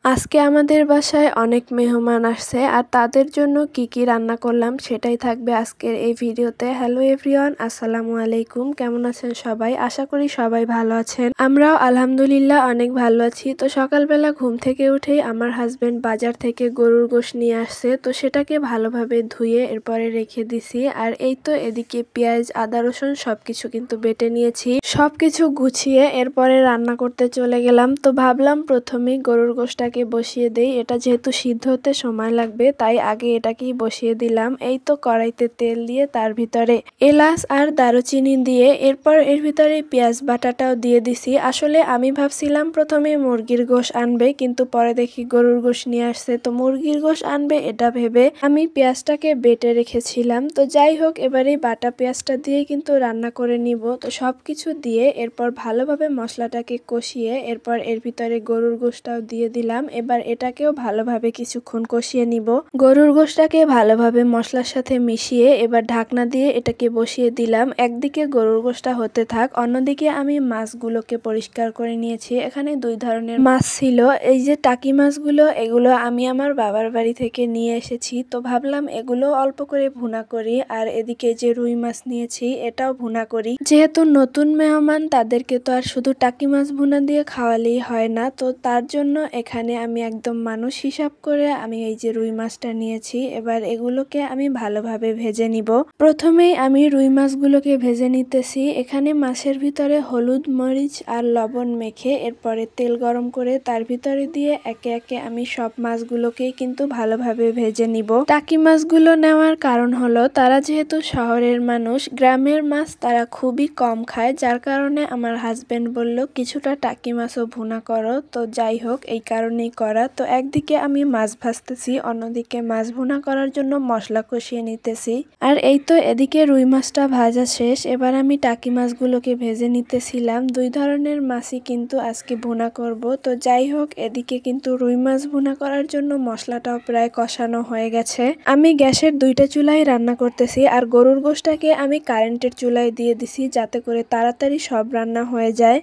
আজকে আমাদের বাসায় অনেক মেহমান আসছে আর তাদের জন্য কি কি রান্না করলাম সেটাই থাকবে আজকের এই ভিডিওতে। হ্যালো এভরিওয়ান, আসসালামু আলাইকুম। কেমন আছেন সবাই? আশা করি সবাই ভালো আছেন। আমরাও আলহামদুলিল্লাহ অনেক ভালো আছি। তো সকালবেলা ঘুম থেকে উঠেই আমার হাজবেন্ড বাজার থেকে গরুর গোশত নিয়ে আসছে, তো সেটাকে ভালোভাবে ধুয়ে এরপরে রেখে দিছি। আর এই তো এদিকে পেঁয়াজ, আদা, রসুন সবকিছু কিন্তু বেটে নিয়েছি। সবকিছু গুছিয়ে এরপরে রান্না করতে চলে গেলাম। তো ভাবলাম প্রথমেই গরুর গোশতটাকে বসিয়ে দেই, এটা যেহেতু সিদ্ধ হতে সময় লাগবে তাই আগে এটাকেই বসিয়ে দিলাম। এই তো কড়াইতে তেল দিয়ে তার ভিতরে এলাচ আর দারুচিনি দিয়ে এরপর এর ভিতরে পেঁয়াজ বাটাটাও দিয়ে দিছি। আসলে আমি ভাবছিলাম প্রথমে মুরগির গোশত আনবে, কিন্তু পরে দেখি গরুর গোশত নিয়ে আসছে, তো মুরগির গোশত আনবে এটা ভেবে আমি পেঁয়াজটাকে বেটে রেখেছিলাম। তো যাই হোক, এবারে বাটা পেঁয়াজটা দিয়ে কিন্তু রান্না করে নিব। তো সবকিছু দিয়ে এরপর ভালোভাবে মশলাটাকে কষিয়ে এরপর এর ভিতরে গরুর গোশতটাও দিয়ে দিলাম। এবার এটাকেও ভালোভাবে কিছুক্ষণ কষিয়ে নিব। গরুর গোশতটাকে ভালোভাবে মশলার সাথে মিশিয়ে এবার ঢাকনা দিয়ে এটাকে বসিয়ে দিলাম। একদিকে গরুর গোশতটা হতে থাক, অন্যদিকে আমি মাছগুলোকে পরিষ্কার করে নিয়েছি। এখানে দুই ধরনের মাছ ছিল। এই যে টাকি মাছগুলো, এগুলো আমি আমার বাবার বাড়ি থেকে নিয়ে এসেছি। তো ভাবলাম এগুলো অল্প করে ভুনা করি, আর এদিকে যে রুই মাছ নিয়েছি এটাও ভুনা করি। যেহেতু নতুন মেহমান, তাদেরকে তো আর শুধু টাকি মাছ ভুনা দিয়ে খাওয়ালেই হয় না, তো তার জন্য এখানে আমি একদম মানুষ হিসাব করে আমি এই যে রুই মাছটা নিয়েছি। এবার এগুলোকে আমি ভালোভাবে ভেজে নিব। প্রথমেই আমি রুই মাছগুলোকে ভেজে নিতেছি। এখানে মাছের ভিতরে হলুদ, মরিচ আর লবণ মেখে এরপরে তেল গরম করে তার ভিতরে দিয়ে একে একে আমি সব মাছগুলোকেই কিন্তু ভালোভাবে ভেজে নিব। টাকি মাছগুলো নেওয়ার কারণ হলো তারা যেহেতু শহরের মানুষ, গ্রামের মাছ তারা খুবই কম খায়, যার কারণে আমার হাজবেন্ড বলল কিছুটা টাকি মাছও ভুনা করো। তো যাই হোক, এই কারণেই করা। তো একদিকে আমি মাছ ভাজতেছি, অন্যদিকে মাছ ভুনা করার জন্য মশলা কষিয়ে নিতেছি। আর এই তো এদিকে রুই মাছটা ভাজা শেষ। এবার আমি টাকি মাছগুলোকে ভেজে নিতেছিলাম। দুই ধরনের মাছই কিন্তু আজকে ভুনা করব। তো যাই হোক, এদিকে কিন্তু রুই মাছ ভুনা করার জন্য মশলাটাও প্রায় কষানো হয়ে গেছে। আমি গ্যাসের দুইটা চুলায় রান্না করতেছি, আর গরুর গোশতটাকে আমি কারেন্টের চুলায় দিয়ে দিছি যাতে করে তাড়াতাড়ি সব রান্না হয়ে যায়।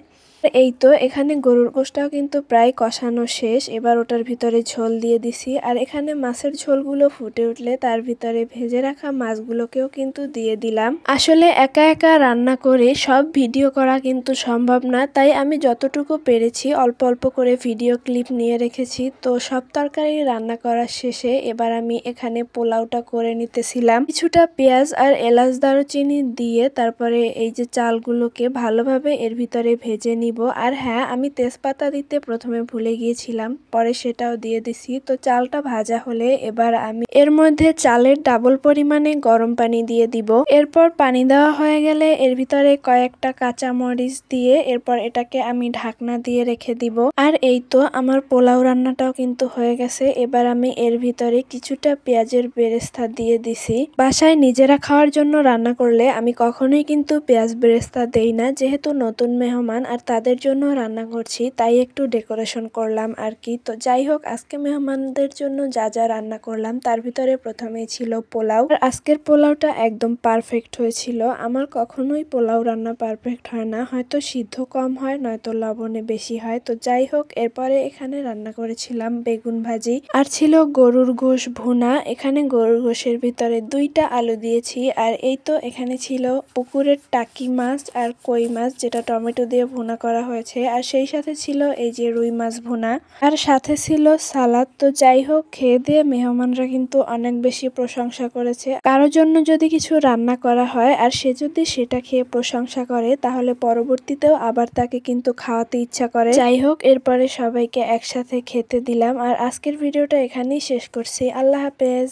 এই তো এখানে গরুর গোশতটাও কিন্তু প্রায় কষানো শেষ। এবার ওটার ভিতরে ঝোল দিয়ে দিছি, আর এখানে মাছের ঝোলগুলো ফুটে উঠলে তার ভিতরে ভেজে রাখা মাছগুলোকেও কিন্তু দিয়ে দিলাম। আসলে একা একা রান্না করে সব ভিডিও করা কিন্তু সম্ভব না, তাই আমি যতটুকু পেরেছি অল্প অল্প করে ভিডিও ক্লিপ নিয়ে রেখেছি। তো সব তরকারি রান্না করার শেষে এবার আমি এখানে পোলাওটা করে নিতেছিলাম। কিছুটা পেঁয়াজ আর এলাচ দারুচিনি দিয়ে তারপরে এই যে চালগুলোকে ভালোভাবে এর ভিতরে ভেজে নিব। আর হ্যাঁ, আমি তেজপাতা দিতে প্রথমে ভুলে গিয়েছিলাম, পরে সেটাও দিয়ে দিছি। তো চালটা ভাজা হলে এবার আমি এর মধ্যে চালের ডাবল পরিমাণে গরম পানি দিয়ে দিব। এরপর পানি দেওয়া হয়ে গেলে এর ভিতরে কয়েকটা কাঁচা মরিচ দিয়ে এরপর এটাকে আমি ঢাকনা দিয়ে রেখে দিব। আর এই তো আমার পোলাও রান্নাটাও কিন্তু হয়ে গেছে। এবার আমি এর ভিতরে কিছুটা পেঁয়াজের বেরেস্তা দিয়ে দিছি। বাসায় নিজেরা খাওয়ার জন্য রান্না করলে আমি কখনোই কিন্তু পেঁয়াজ বেরেস্তা দেই না, যেহেতু নতুন মেহমান আর তাদের জন্য রান্না করছি, তাই একটু ডেকোরেশন করলাম আর কি। তো যাই হোক, আজকে মেহমানদের জন্য যা যা রান্না করলাম তার ভিতরে প্রথমেই ছিল পোলাও। আর আজকের পোলাওটা একদম পারফেক্ট হয়েছিল। আমার কখনোই পোলাও রান্না পারফেক্ট হয় না, হয়তো সিদ্ধ কম হয় নয়তো লবণে বেশি হয়। তো যাই হোক, এরপরে এখানে রান্না করেছিলাম বেগুন ভাজি, আর ছিল গরুর গোশ ভুনা। এখানে গরুর গোশের ভিতরে দুইটা আলু দিয়েছি। আর এই তো এখানে ছিল পুকুরের টাকি মাছ আর কই মাছ, যেটা টমেটো দিয়ে ভুনা করা হয়েছে। আর সেই সাথে ছিল এই যে রুই মাছ ভুনা, আর সাথে ছিল সালাদ। তো যাই হোক, খেয়ে দিয়ে মেহমানরা কিন্তু অনেক বেশি প্রশংসা করেছে। কারোর জন্য যদি কিছু রান্না করা হয় আর সে যদি সেটা খেয়ে প্রশংসা করে, তাহলে পরবর্তীতেও আবার তাকে কিন্তু খাওয়াতে ইচ্ছা করে। যাই হোক, এরপরে সবাইকে একসাথে খেতে দিলাম। আর আজকের ভিডিওটা এখানেই শেষ করছি। আল্লাহ হাফেজ।